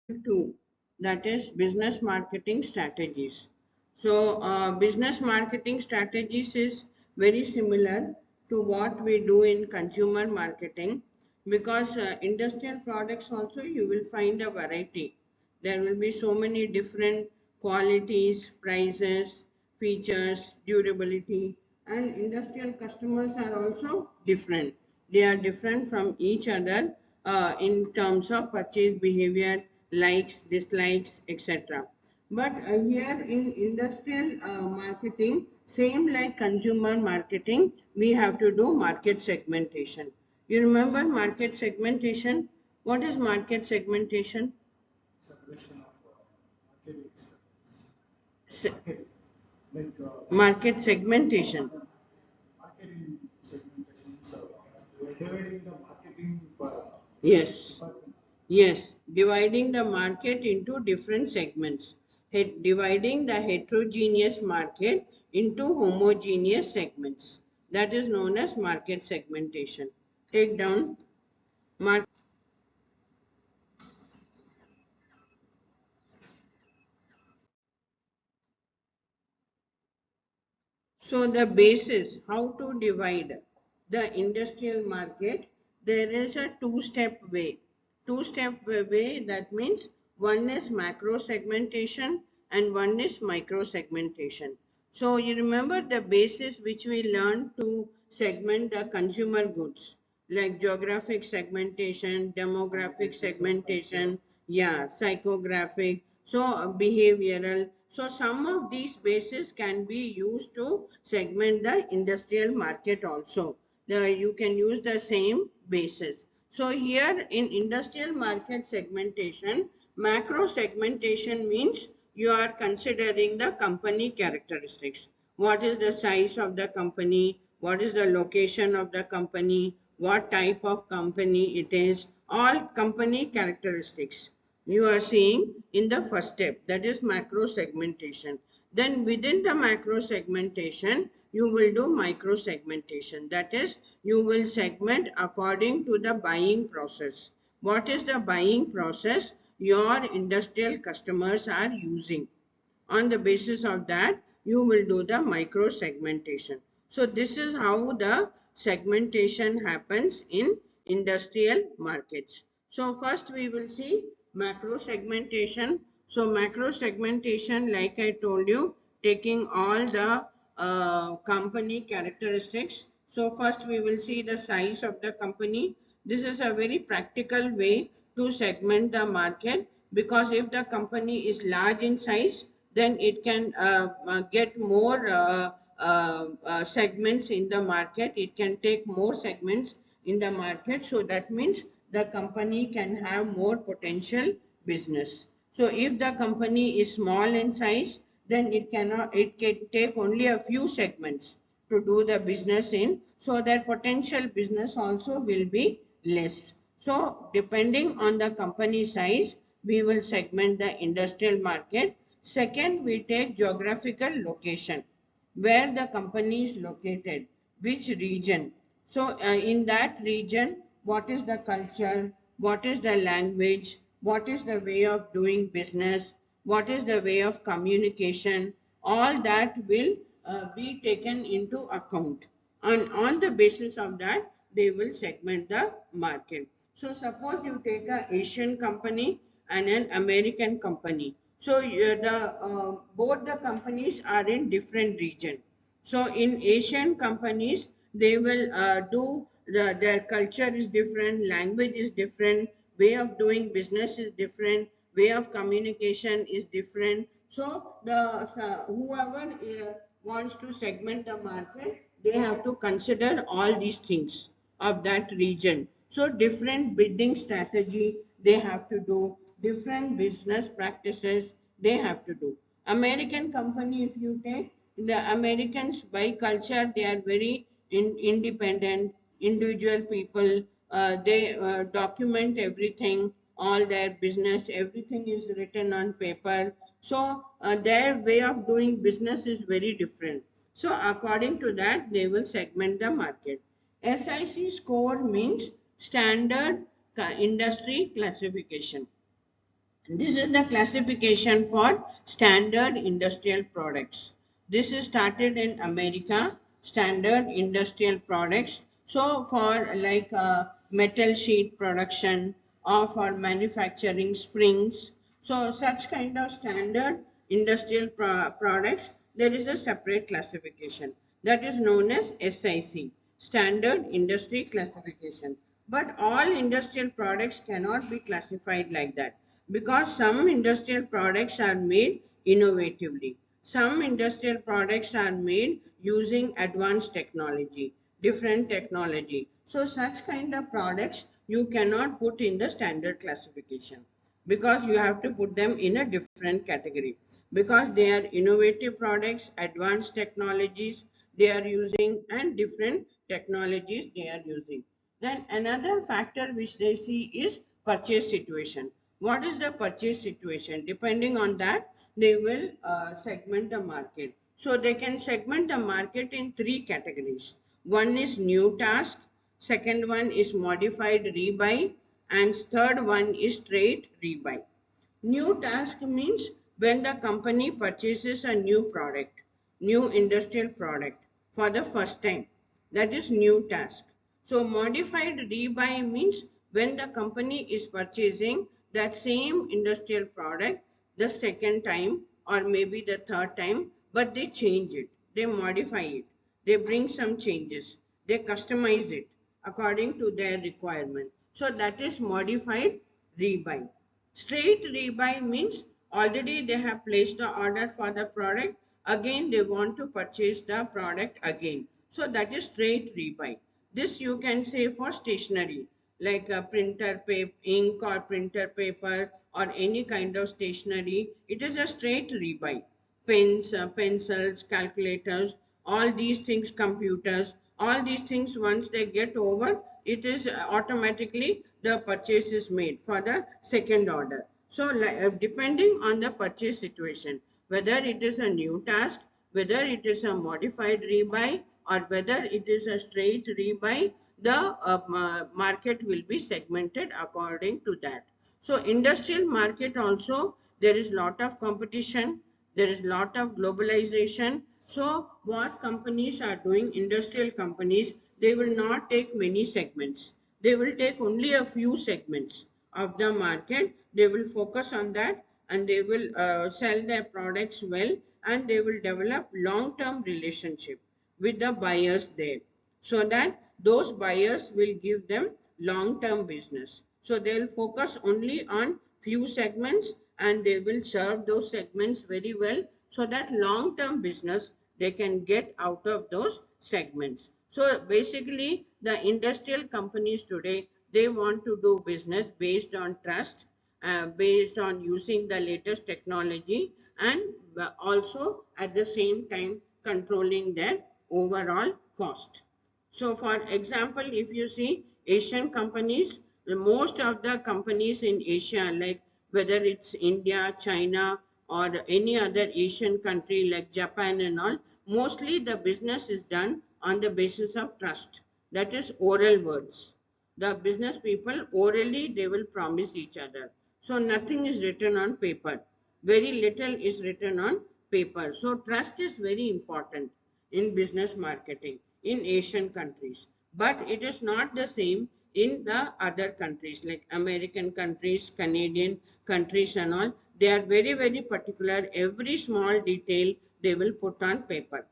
Two, that is business marketing strategies. So business marketing strategies is very similar to what we do in consumer marketing, because industrial products also you will find a variety. There will be so many different qualities, prices, features, durability, and industrial customers are also different. They are different from each other in terms of purchase behavior, likes, dislikes, etc. But here in industrial marketing, same like consumer marketing, we have to do market segmentation. You remember market segmentation? What is market segmentation? Separation of market, Se- like market segmentation. marketing segmentation. So we're dividing the marketing Yes. department. Yes, dividing the market into different segments. Dividing the heterogeneous market into homogeneous segments. That is known as market segmentation. Take down market. So the basis, how to divide the industrial market, there is a two-step way. Two-step way, that means one is macro segmentation and one is micro segmentation. So you remember the basis which we learned to segment the consumer goods, like geographic segmentation, demographic segmentation, yeah, psychographic, so behavioral. So some of these bases can be used to segment the industrial market also. You can use the same basis. So here in industrial market segmentation, macro segmentation means you are considering the company characteristics. What is the size of the company? What is the location of the company? What type of company it is? All company characteristics you are seeing in the first step, that is macro segmentation. Then within the macro segmentation, you will do micro segmentation. That is, you will segment according to the buying process. What is the buying process your industrial customers are using? On the basis of that, you will do the micro segmentation. So this is how the segmentation happens in industrial markets. So first we will see macro segmentation. So macro segmentation, like I told you, taking all the company characteristics. So first we will see the size of the company. This is a very practical way to segment the market, because if the company is large in size, then it can get more segments in the market. It can take more segments in the market. So that means the company can have more potential business. So if the company is small in size, then it can take only a few segments to do the business in. So their potential business also will be less. So depending on the company size, we will segment the industrial market. Second, we take geographical location, where the company is located, which region. So in that region, what is the culture, what is the language, what is the way of doing business, what is the way of communication, all that will be taken into account. And on the basis of that, they will segment the market. So suppose you take an Asian company and an American company. So both the companies are in different region. So in Asian companies, they will their culture is different, language is different, way of doing business is different, way of communication is different. So whoever wants to segment the market, they have to consider all these things of that region. So different bidding strategy they have to do, different business practices they have to do. American company, if you take, the Americans by culture, they are very independent, individual people. They document everything, all their business, everything is written on paper. So their way of doing business is very different. So according to that, they will segment the market. SIC score means standard industry classification. This is the classification for standard industrial products. This is started in America, standard industrial products. So for like metal sheet production or for manufacturing springs, so such kind of standard industrial products, there is a separate classification that is known as SIC, Standard Industry Classification. But all industrial products cannot be classified like that because some industrial products are made innovatively. Some industrial products are made using advanced technology, different technology. So such kind of products you cannot put in the standard classification because you have to put them in a different category because they are innovative products, advanced technologies they are using and different technologies they are using. Then another factor which they see is purchase situation. What is the purchase situation? Depending on that, they will segment the market. So they can segment the market in three categories. One is new task, second one is modified rebuy, and third one is straight rebuy. New task means when the company purchases a new product, new industrial product for the first time. That is new task. So modified rebuy means when the company is purchasing that same industrial product the second time or maybe the third time, but they change it, they modify it, they bring some changes, they customize it according to their requirement. So that is modified rebuy. Straight rebuy means already they have placed the order for the product. Again, they want to purchase the product again. So that is straight rebuy. This you can say for stationery like a printer paper, ink or printer paper or any kind of stationery. It is a straight rebuy. Pens, pencils, calculators, all these things, computers, all these things once they get over, it is automatically the purchase is made for the second order. So depending on the purchase situation, whether it is a new task, whether it is a modified rebuy or whether it is a straight rebuy, the market will be segmented according to that. So industrial market also, there is lot of competition, there is lot of globalization. So what companies are doing, industrial companies, they will not take many segments. They will take only a few segments of the market. They will focus on that and they will sell their products well and they will develop long-term relationship with the buyers there so that those buyers will give them long-term business. So they will focus only on few segments and they will serve those segments very well so that long-term business they can get out of those segments. So basically the industrial companies today, they want to do business based on trust, based on using the latest technology and also at the same time controlling their overall cost. So for example, if you see Asian companies, most of the companies in Asia, like whether it's India, China, or any other Asian country like Japan and all, mostly the business is done on the basis of trust. That is oral words. The business people orally they will promise each other. So nothing is written on paper. Very little is written on paper. So trust is very important in business marketing in Asian countries. But it is not the same in the other countries like American countries, Canadian countries and all. They are very, very particular. Every small detail they will put on paper.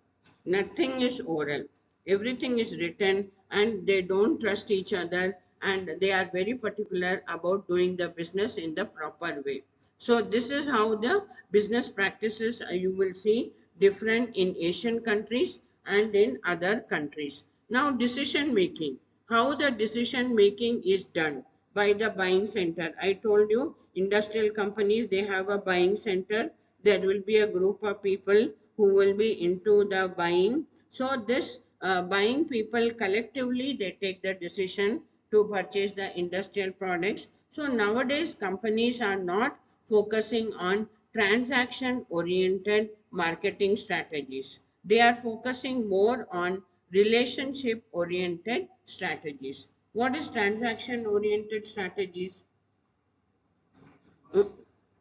Nothing is oral. Everything is written and they don't trust each other and they are very particular about doing the business in the proper way. So this is how the business practices you will see different in Asian countries and in other countries. Now decision making. How the decision making is done by the buying center. I told you industrial companies they have a buying center. There will be a group of people who will be into the buying. So this buying people collectively they take the decision to purchase the industrial products. So nowadays companies are not focusing on transaction oriented marketing strategies. They are focusing more on relationship oriented strategies. What is transaction oriented strategies?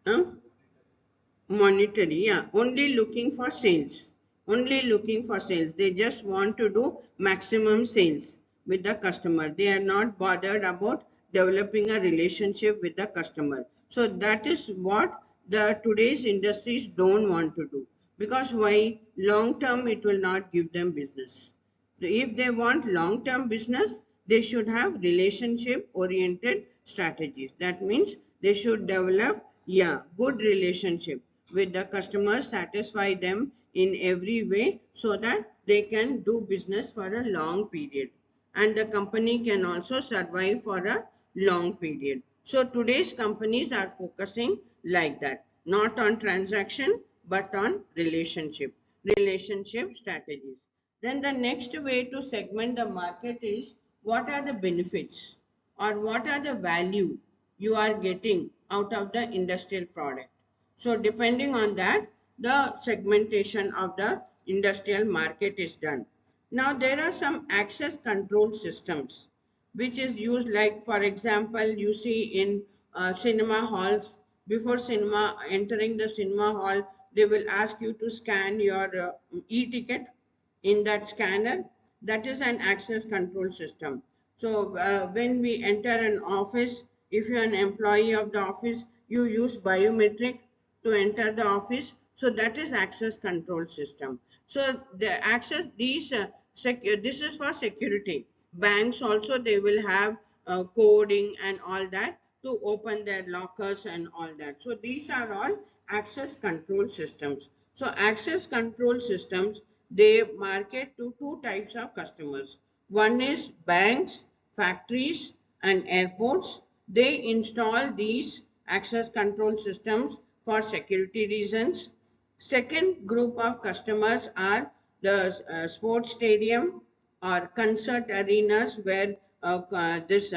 Huh? Monetary, yeah, only looking for sales. Only looking for sales. They just want to do maximum sales with the customer. They are not bothered about developing a relationship with the customer. So that is what the today's industries don't want to do. Because why? Long term it will not give them business. So if they want long-term business, they should have relationship-oriented strategies. That means they should develop, yeah, good relationship with the customers, satisfy them in every way so that they can do business for a long period. And the company can also survive for a long period. So today's companies are focusing like that, not on transaction, but on relationship strategies. Then the next way to segment the market is what are the benefits or what are the value you are getting out of the industrial product. So depending on that, the segmentation of the industrial market is done. Now there are some access control systems which is used, like for example you see in cinema halls. Before cinema entering the cinema hall, they will ask you to scan your e-ticket in that scanner. That is an access control system. So when we enter an office, if you are an employee of the office, you use biometric to enter the office. So that is access control system. So the access, this is for security. Banks also, they will have coding and all that to open their lockers and all that. So these are all access control systems. So access control systems, they market to two types of customers. One is banks, factories and airports. They install these access control systems for security reasons. Second group of customers are the sports stadium or concert arenas where this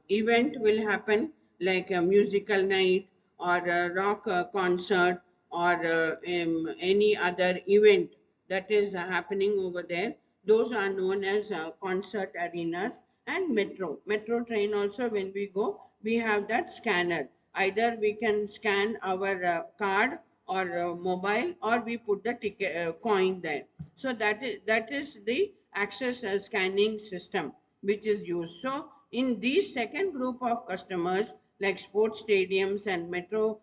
event will happen, like a musical night or a rock concert or any other event that is happening over there. Those are known as concert arenas. And metro train also, when we go, we have that scanner. Either we can scan our card or mobile, or we put the ticket coin there. So that is the access scanning system which is used. So in these second group of customers, like sports stadiums and metro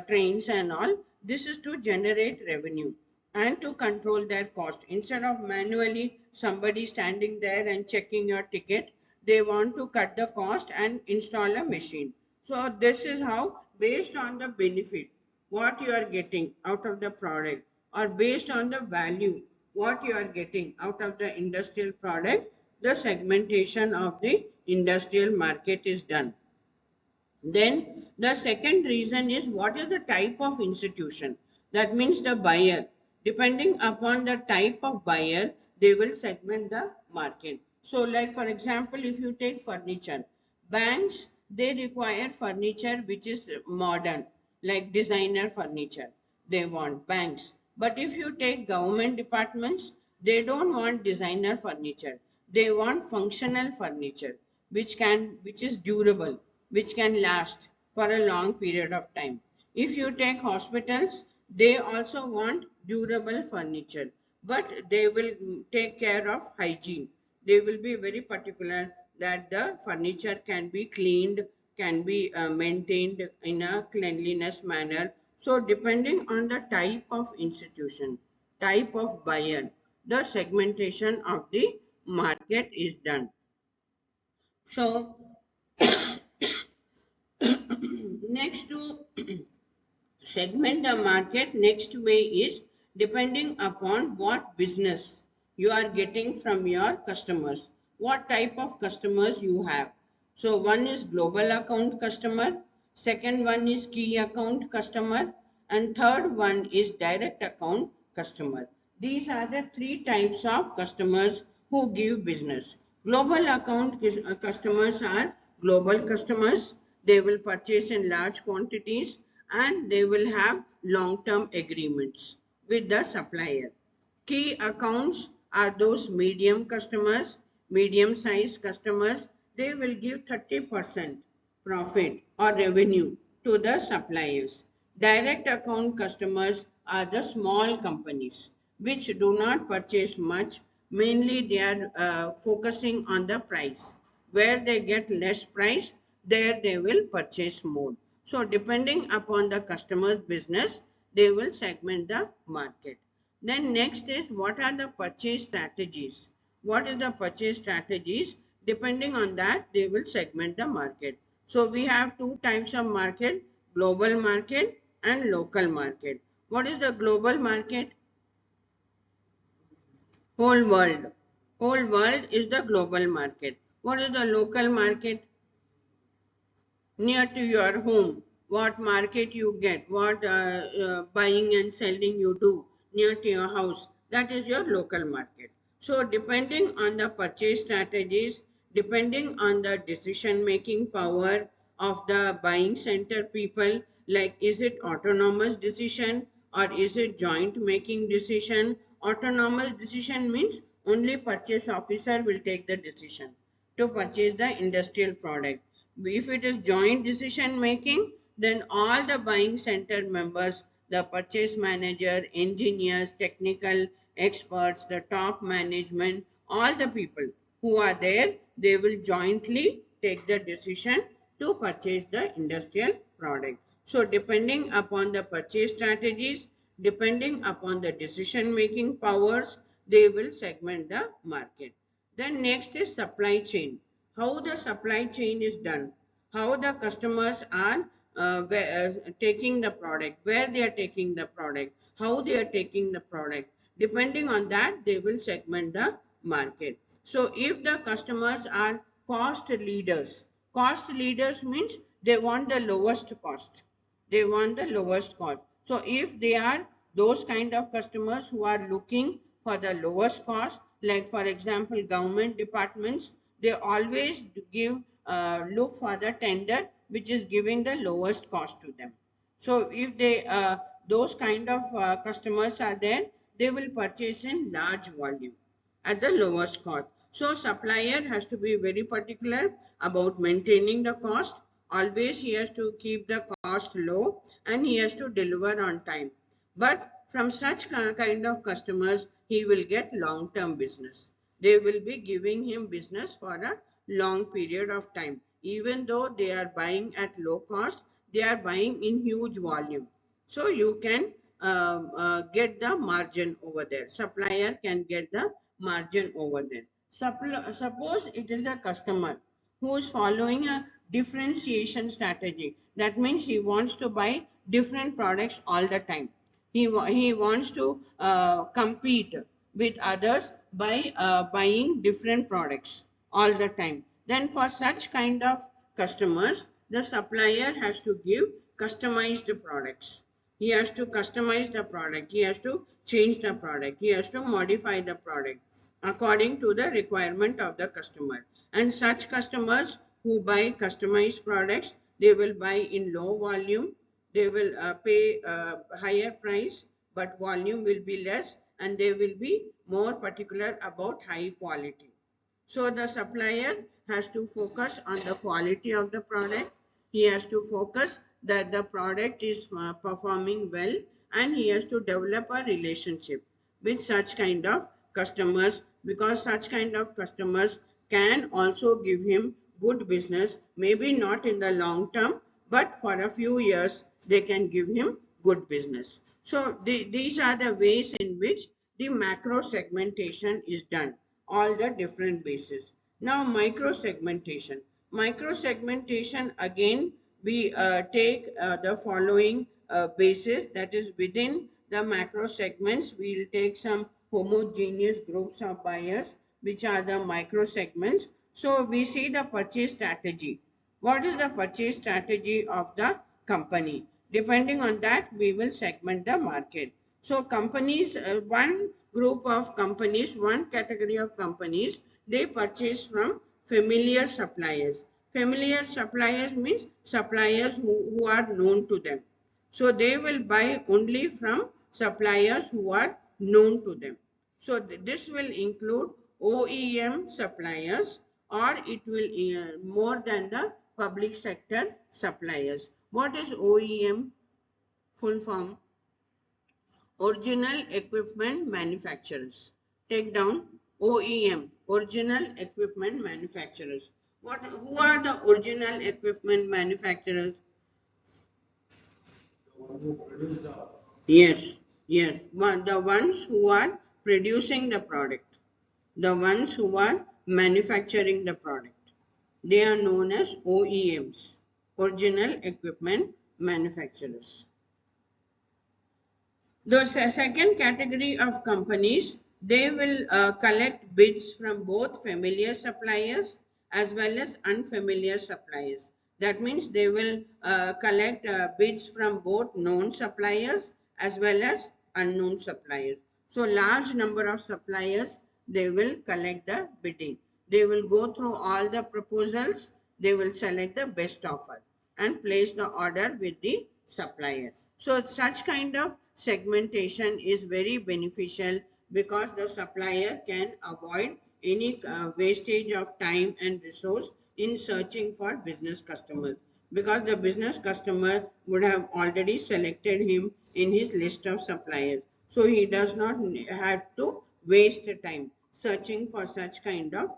trains and all, this is to generate revenue and to control their cost. Instead of manually somebody standing there and checking your ticket, they want to cut the cost and install a machine. So this is how, based on the benefit, what you are getting out of the product, or based on the value, what you are getting out of the industrial product, the segmentation of the industrial market is done. Then the second reason is what is the type of institution. That means the buyer. Depending upon the type of buyer, they will segment the market. So like for example, if you take furniture, banks, they require furniture which is modern, like designer furniture. They want banks. But if you take government departments, they don't want designer furniture. They want functional furniture, which is durable, which can last for a long period of time. If you take hospitals, they also want durable furniture, but they will take care of hygiene. They will be very particular that the furniture can be cleaned, can be maintained in a cleanliness manner. So depending on the type of institution, type of buyer, the segmentation of the market is done. So next to segment the market, next way is depending upon what business you are getting from your customers, what type of customers you have. So one is global account customer, second one is key account customer, and third one is direct account customer. These are the three types of customers who give business. Global account customers are global customers. They will purchase in large quantities and they will have long-term agreements with the supplier. Key accounts are those medium customers, medium-sized customers. They will give 30% profit or revenue to the suppliers. Direct account customers are the small companies which do not purchase much. Mainly they are focusing on the price. Where they get less price, there they will purchase more. So depending upon the customer's business, they will segment the market. Then next is, what are the purchase strategies? What is the purchase strategies? Depending on that, they will segment the market. So we have two types of market: global market and local market. What is the global market? Whole world. Whole world is the global market. What is the local market? Near to your home, what market you get, what buying and selling you do near to your house, that is your local market. So depending on the purchase strategies, depending on the decision making power of the buying center people, like is it autonomous decision or is it joint making decision? Autonomous decision means only purchase officer will take the decision to purchase the industrial product. If it is joint decision making, then all the buying center members, the purchase manager, engineers, technical experts, the top management, all the people who are there, they will jointly take the decision to purchase the industrial product. So depending upon the purchase strategies, depending upon the decision making powers, they will segment the market. Then next is supply chain. How the supply chain is done, how the customers are taking the product, where they are taking the product, how they are taking the product. Depending on that, they will segment the market. So if the customers are cost leaders means they want the lowest cost. They want the lowest cost. So if they are those kind of customers who are looking for the lowest cost, like for example government departments, they always give look for the tender which is giving the lowest cost to them. So if they those kind of customers are there, they will purchase in large volume at the lowest cost. So supplier has to be very particular about maintaining the cost. Always he has to keep the cost low and he has to deliver on time. But from such kind of customers, he will get long-term business. They will be giving him business for a long period of time. Even though they are buying at low cost, they are buying in huge volume. So you can get the margin over there. Supplier can get the margin over there. Suppose it is a customer who is following a differentiation strategy. That means he wants to buy different products all the time. He wants to compete with others by buying different products all the time. Then for such kind of customers, the supplier has to give customized products. He has to customize the product. He has to change the product. He has to modify the product according to the requirement of the customer. And such customers who buy customized products, they will buy in low volume. They will pay higher price, but volume will be less, and they will be more particular about high quality. So the supplier has to focus on the quality of the product. He has to focus that the product is performing well, and he has to develop a relationship with such kind of customers, because such kind of customers can also give him good business, maybe not in the long term, but for a few years they can give him good business. So these are the ways in which the macro segmentation is done, all the different bases. Now micro segmentation. Micro segmentation, again we take the following basis, that is within the macro segments we will take some homogeneous groups of buyers which are the micro segments. So we see the purchase strategy. What is the purchase strategy of the company? Depending on that, we will segment the market. So companies, one group of companies, one category of companies, they purchase from familiar suppliers. Familiar suppliers means suppliers who are known to them. So they will buy only from suppliers who are known to them. So this will include OEM suppliers, or it will more than the public sector suppliers. What is OEM? full form, original equipment manufacturers. Take down OEM, original equipment manufacturers. Who are the original equipment manufacturers? The one who produce the Yes, yes. The ones who are producing the product, the ones who are manufacturing the product. They are known as OEMs, original equipment manufacturers. The second category of companies, they will collect bids from both familiar suppliers as well as unfamiliar suppliers. That means they will collect bids from both known suppliers as well as unknown suppliers. So large number of suppliers, they will collect the bidding. They will go through all the proposals, they will select the best offer and place the order with the supplier. So such kind of segmentation is very beneficial because the supplier can avoid any wastage of time and resource in searching for business customers, because the business customer would have already selected him in his list of suppliers. So he does not have to waste time searching for such kind of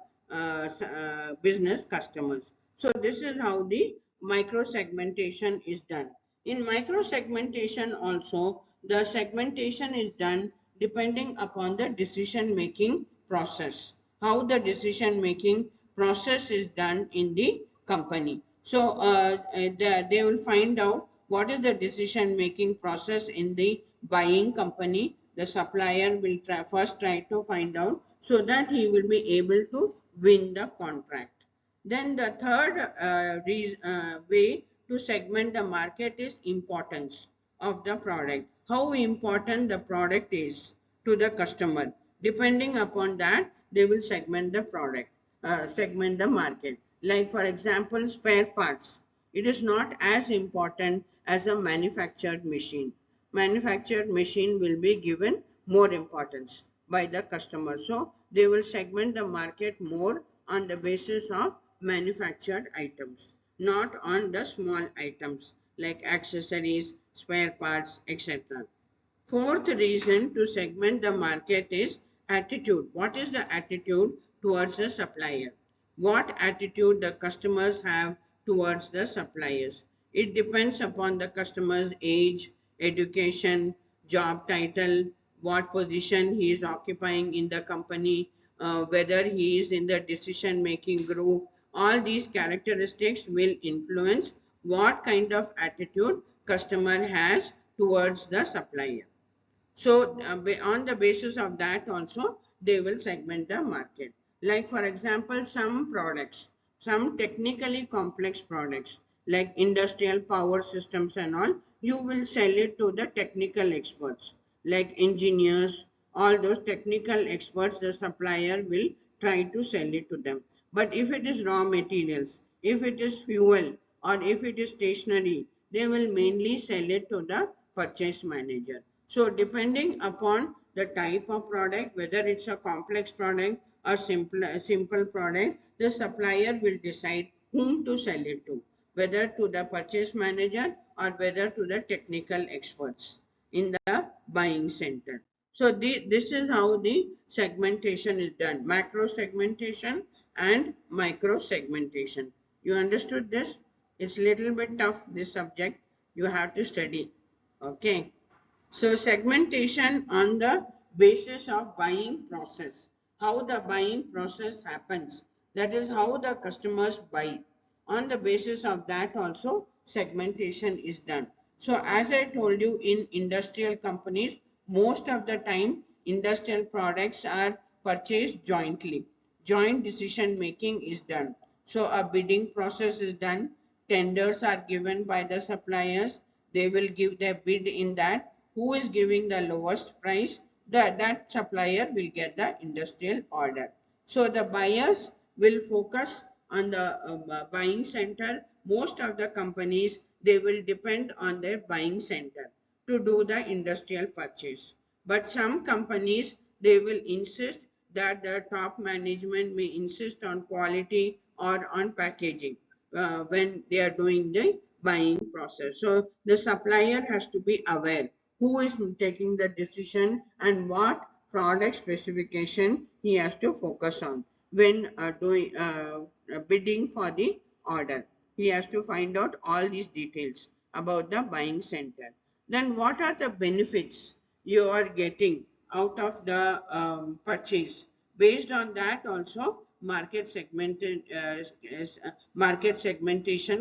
business customers. So this is how the micro segmentation is done. In micro segmentation also, the segmentation is done depending upon the decision making process. How the decision making process is done in the company. So they will find out what is the decision making process in the buying company. The supplier will first try to find out so that he will be able to win the contract. Then the third way to segment the market is importance of the product. How important the product is to the customer. Depending upon that, they will segment the product, segment the market. Like for example, spare parts. It is not as important as a manufactured machine. Manufactured machine will be given more importance by the customer. So they will segment the market more on the basis of manufactured items, not on the small items like accessories, spare parts, etc. Fourth reason to segment the market is attitude. What is the attitude towards the supplier? What attitude the customers have towards the suppliers? It depends upon the customer's age, education, job title, what position he is occupying in the company, whether he is in the decision making group. All these characteristics will influence what kind of attitude customer has towards the supplier. So on the basis of that also, they will segment the market. Like for example, some products, some technically complex products like industrial power systems and all, you will sell it to the technical experts like engineers, all those technical experts, the supplier will try to sell it to them. But if it is raw materials, if it is fuel, or if it is stationery, they will mainly sell it to the purchase manager. So depending upon the type of product, whether it's a complex product or simple product, the supplier will decide whom to sell it to, whether to the purchase manager or whether to the technical experts in the buying center. So this is how the segmentation is done, macro segmentation and micro segmentation. You understood this? It's little bit tough, this subject. You have to study. Okay. So segmentation on the basis of buying process, how the buying process happens, that is how the customers buy. On the basis of that also segmentation is done. So as I told you, in industrial companies, most of the time industrial products are purchased jointly. Joint decision making is done. So a bidding process is done. Tenders are given by the suppliers. They will give their bid in that. Who is giving the lowest price? That supplier will get the industrial order. So the buyers will focus on the buying center. Most of the companies, they will depend on their buying center to do the industrial purchase. But some companies, they will insist that the top management may insist on quality or on packaging when they are doing the buying process. So the supplier has to be aware who is taking the decision and what product specification he has to focus on when doing bidding for the order. He has to find out all these details about the buying center. Then what are the benefits you are getting out of the purchase? Based on that also market segmentation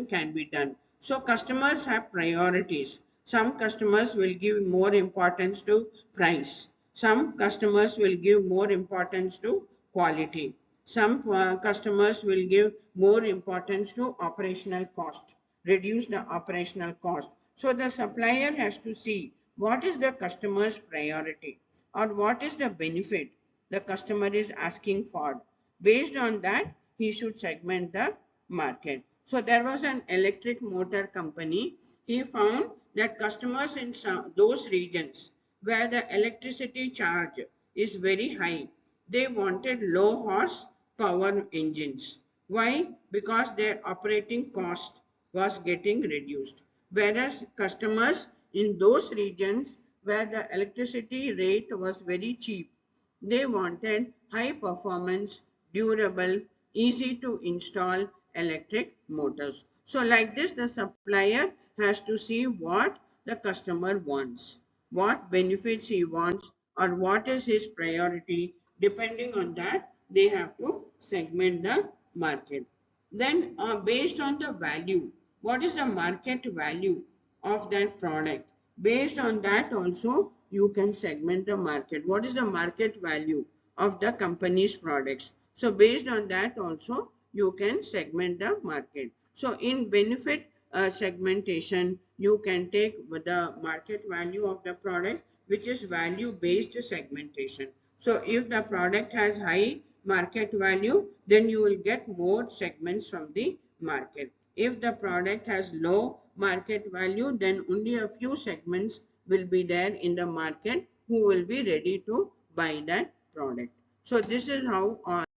can be done. So customers have priorities. Some customers will give more importance to price. Some customers will give more importance to quality. Some customers will give more importance to operational cost, reduce the operational cost. So the supplier has to see what is the customer's priority or what is the benefit the customer is asking for. Based on that, he should segment the market. So there was an electric motor company. He found that customers in those regions where the electricity charge is very high, they wanted low horse power engines. Why? Because their operating cost was getting reduced. Whereas customers in those regions where the electricity rate was very cheap, they wanted high performance, durable, easy to install electric motors. So like this, the supplier has to see what the customer wants, what benefits he wants, or what is his priority. Depending on that, they have to segment the market. Then based on the value, what is the market value of that product? Based on that also, you can segment the market. What is the market value of the company's products? So based on that also, you can segment the market. So in benefit segmentation, you can take the market value of the product, which is value based segmentation. So if the product has high market value, then you will get more segments from the market. If the product has low market value, then only a few segments will be there in the market who will be ready to buy that product. So this is how